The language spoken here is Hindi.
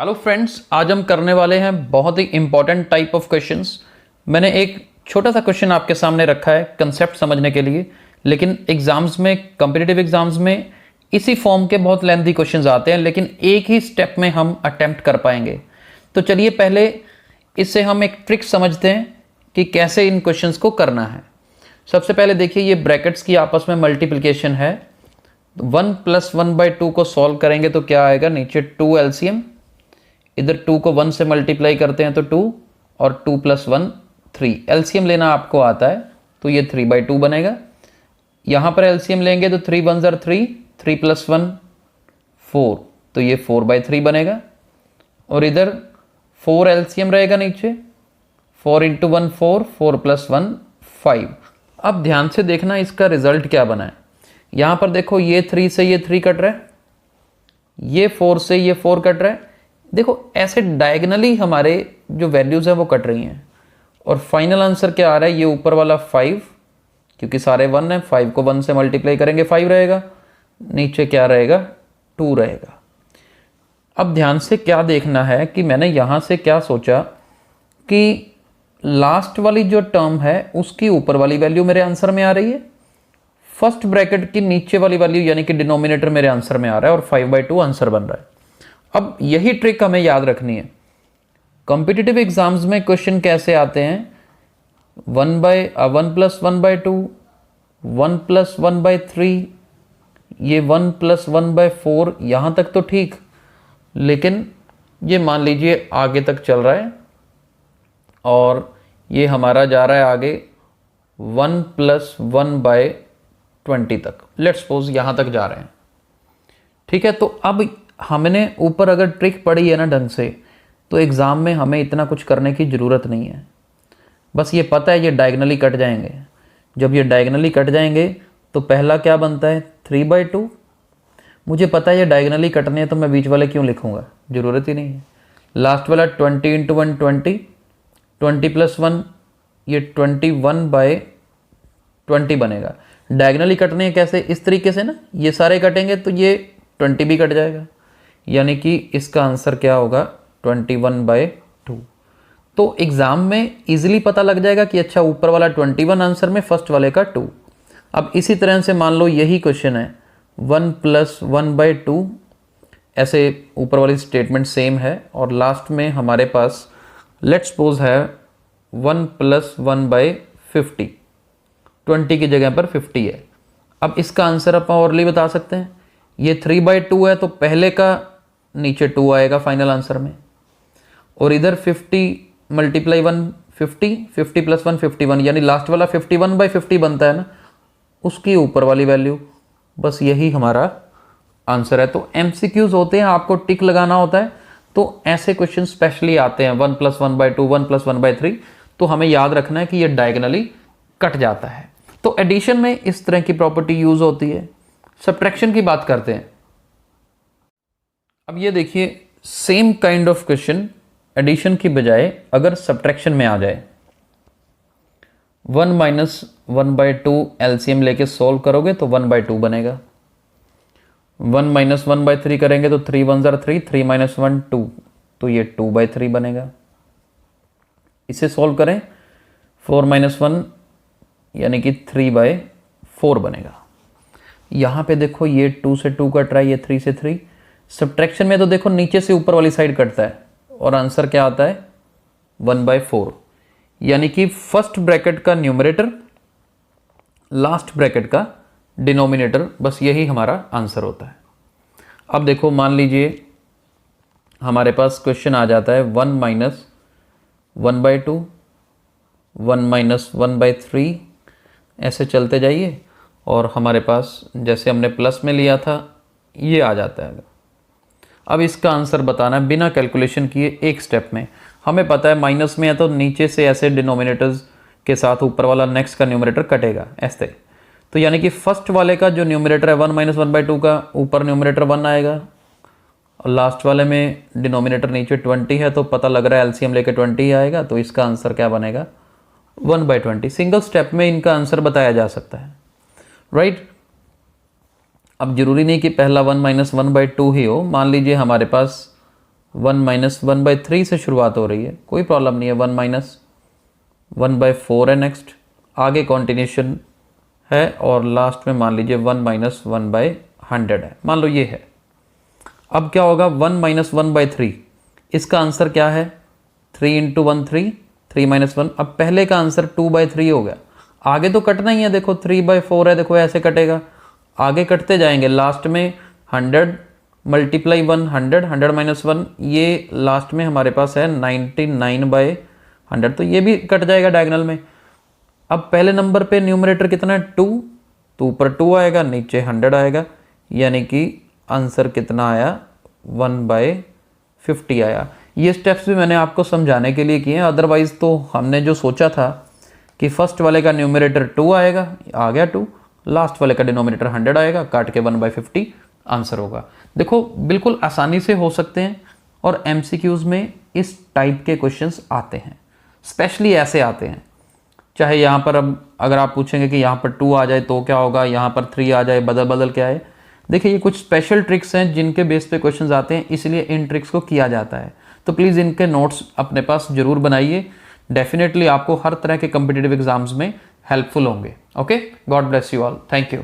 हेलो फ्रेंड्स, आज हम करने वाले हैं बहुत ही इंपॉर्टेंट टाइप ऑफ क्वेश्चंस। मैंने एक छोटा सा क्वेश्चन आपके सामने रखा है कंसेप्ट समझने के लिए, लेकिन एग्जाम्स में, कॉम्पिटिटिव एग्जाम्स में इसी फॉर्म के बहुत लेंथी क्वेश्चंस आते हैं, लेकिन एक ही स्टेप में हम अटेम्प्ट कर पाएंगे। तो चलिए पहले इससे हम एक ट्रिक समझते हैं कि कैसे इन क्वेश्चंस को करना है। सबसे पहले देखिए, ये ब्रैकेट्स की आपस में मल्टीप्लिकेशन है। 1 + 1/2 को सॉल्व करेंगे तो क्या आएगा, नीचे 2 एलसीएम, इधर 2 को 1 से मल्टीप्लाई करते हैं तो 2 और 2 + 1 3। एलसीएम लेना आपको आता है तो ये 3/2 बनेगा। यहाँ पर एलसीएम लेंगे तो 3 × 1 = 3, 3 + 1 4, तो ये 4/3 बनेगा। और इधर 4 एलसीएम रहेगा नीचे, 4 × 1 4, 4 + 1 5। अब ध्यान से देखना इसका रिजल्ट क्या बना है। यहाँ पर देखो, ये 3 से ये 3 कट रहा है, ये 4 से ये 4 कट रहा है। देखो ऐसे डायगनली हमारे जो वैल्यूज़ हैं वो कट रही हैं, और फाइनल आंसर क्या आ रहा है, ये ऊपर वाला 5, क्योंकि सारे 1 है, 5 को 1 से मल्टीप्लाई करेंगे 5 रहेगा, नीचे क्या रहेगा 2 रहेगा। अब ध्यान से क्या देखना है कि मैंने यहाँ से क्या सोचा कि लास्ट वाली जो टर्म है उसकी ऊपर वाली वैल्यू मेरे आंसर में आ रही है, फर्स्ट ब्रैकेट की नीचे वाली वैल्यू यानी कि डिनोमिनेटर मेरे आंसर में आ रहा है, और 5/2 आंसर बन रहा है। अब यही ट्रिक हमें याद रखनी है। कॉम्पिटिटिव एग्जाम्स में क्वेश्चन कैसे आते हैं, 1 + 1/2, 1 + 1/3, ये 1 + 1/4, यहाँ तक तो ठीक, लेकिन ये मान लीजिए आगे तक चल रहा है और ये हमारा जा रहा है आगे 1 + 1/20 तक। लेट्स सपोज यहाँ तक जा रहे हैं, ठीक है। तो अब हमने ऊपर अगर ट्रिक पढ़ी है ना ढंग से, तो एग्ज़ाम में हमें इतना कुछ करने की ज़रूरत नहीं है। बस ये पता है ये डायगनली कट जाएंगे। जब ये डायगनली कट जाएंगे तो पहला क्या बनता है, 3/2। मुझे पता है ये डायगनली कटने हैं तो मैं बीच वाले क्यों लिखूँगा, ज़रूरत ही नहीं है। लास्ट वाला 20 × 1 20, 20 + 1 ये 21/20 बनेगा। डायगनली कटने हैं कैसे, इस तरीके से ना, ये सारे कटेंगे तो ये 20 भी कट जाएगा, यानी कि इसका आंसर क्या होगा 21/2। तो एग्जाम में इजीली पता लग जाएगा कि अच्छा ऊपर वाला 21 आंसर में, फर्स्ट वाले का 2। अब इसी तरह से मान लो यही क्वेश्चन है, 1 + 1/2, ऐसे ऊपर वाली स्टेटमेंट सेम है, और लास्ट में हमारे पास लेट्स सपोज है 1 + 1/50, 20 की जगह पर 50 है। अब इसका आंसर अपन और बता सकते हैं, ये 3/2 है तो पहले का नीचे 2 आएगा फाइनल आंसर में, और इधर 50 × 1 50, 50 + 1 51, यानी लास्ट वाला 51/50 बनता है ना, उसकी ऊपर वाली वैल्यू। बस यही हमारा आंसर है। तो एमसीक्यूज होते हैं, आपको टिक लगाना होता है, तो ऐसे क्वेश्चन स्पेशली आते हैं 1 + 1/2, 1 + 1/3, तो हमें याद रखना है कि ये डायगनली कट जाता है। तो एडिशन में इस तरह की प्रॉपर्टी यूज होती है। सब्ट्रैक्शन की बात करते हैं। अब ये देखिए, same kind of question addition की बजाय अगर सब्ट्रैक्शन में आ जाए, 1 - 1/2 एलसीएम लेके सॉल्व करोगे तो 1/2 बनेगा। 1 - 1/3 करेंगे तो 3 × 1 = 3, 3 - 1 2, तो ये 2/3 बनेगा। इसे सॉल्व करें, 4 - 1 यानी कि 3/4 बनेगा। यहाँ पे देखो ये 2 से 2 कट रहा है, ये 3 से 3। सब्ट्रैक्शन में तो देखो नीचे से ऊपर वाली साइड कटता है, और आंसर क्या आता है 1/4, यानी कि फर्स्ट ब्रैकेट का न्यूमरेटर, लास्ट ब्रैकेट का डिनोमिनेटर, बस यही हमारा आंसर होता है। अब देखो, मान लीजिए हमारे पास क्वेश्चन आ जाता है 1 - 1/2, 1 - 1/3, ऐसे चलते जाइए, और हमारे पास जैसे हमने प्लस में लिया था ये आ जाता है। अब इसका आंसर बताना है बिना कैलकुलेशन किए, एक स्टेप में। हमें पता है माइनस में है तो नीचे से ऐसे डिनोमिनेटर्स के साथ ऊपर वाला नेक्स्ट का न्यूमरेटर कटेगा ऐसे। तो यानी कि फर्स्ट वाले का जो न्यूमरेटर है 1 - 1/2 का, ऊपर न्यूमरेटर 1 आएगा, और लास्ट वाले में डिनोमिनेटर नीचे 20 है, तो पता लग रहा है एलसीएम लेके 20 ही आएगा, तो इसका आंसर क्या बनेगा 1/20। सिंगल स्टेप में इनका आंसर बताया जा सकता है, राइट। अब जरूरी नहीं कि पहला 1 - 1/2 ही हो। मान लीजिए हमारे पास 1 माइनस 1/3 से शुरुआत हो रही है, कोई प्रॉब्लम नहीं है। 1 माइनस 1/4 है नेक्स्ट, आगे कॉन्टिन्यूशन है और लास्ट में मान लीजिए 1 माइनस 1/100 है, मान लो ये है। अब क्या होगा 1 माइनस 1/3, इसका आंसर क्या है 3 इंटू 1 3, 3 माइनस 1। अब पहले का आंसर 2/3 हो गया, आगे तो कटना ही है, देखो 3/4 है, देखो ऐसे कटेगा, आगे कटते जाएंगे, लास्ट में 100 मल्टीप्लाई 100, 100 माइनस 1, ये लास्ट में हमारे पास है 99/100, तो ये भी कट जाएगा डायगोनल में। अब पहले नंबर पे न्यूमरेटर कितना है 2, तो ऊपर 2 आएगा, नीचे 100 आएगा, यानी कि आंसर कितना आया 1/50 आया। ये स्टेप्स भी मैंने आपको समझाने के लिए किए हैं, अदरवाइज तो हमने जो सोचा था कि फर्स्ट वाले का न्यूमरेटर 2 आएगा, आ गया 2, लास्ट वाले का डिनोमिनेटर 100 आएगा, काट के 1/50 आंसर होगा। देखो बिल्कुल आसानी से हो सकते हैं और एमसीक्यूज में इस टाइप के क्वेश्चंस आते हैं, स्पेशली ऐसे आते हैं। चाहे यहाँ पर अब अगर आप पूछेंगे कि यहाँ पर 2 आ जाए तो क्या होगा, यहाँ पर 3 आ जाए, बदल बदल के आए, देखिए ये कुछ स्पेशल ट्रिक्स हैं जिनके बेस पे क्वेश्चंस आते हैं, इसलिए इन ट्रिक्स को किया जाता है। तो प्लीज़ इनके नोट्स अपने पास जरूर बनाइए, डेफिनेटली आपको हर तरह के कॉम्पिटिटिव एग्जाम्स में हेल्पफुल होंगे। Okay, God bless you all, thank you.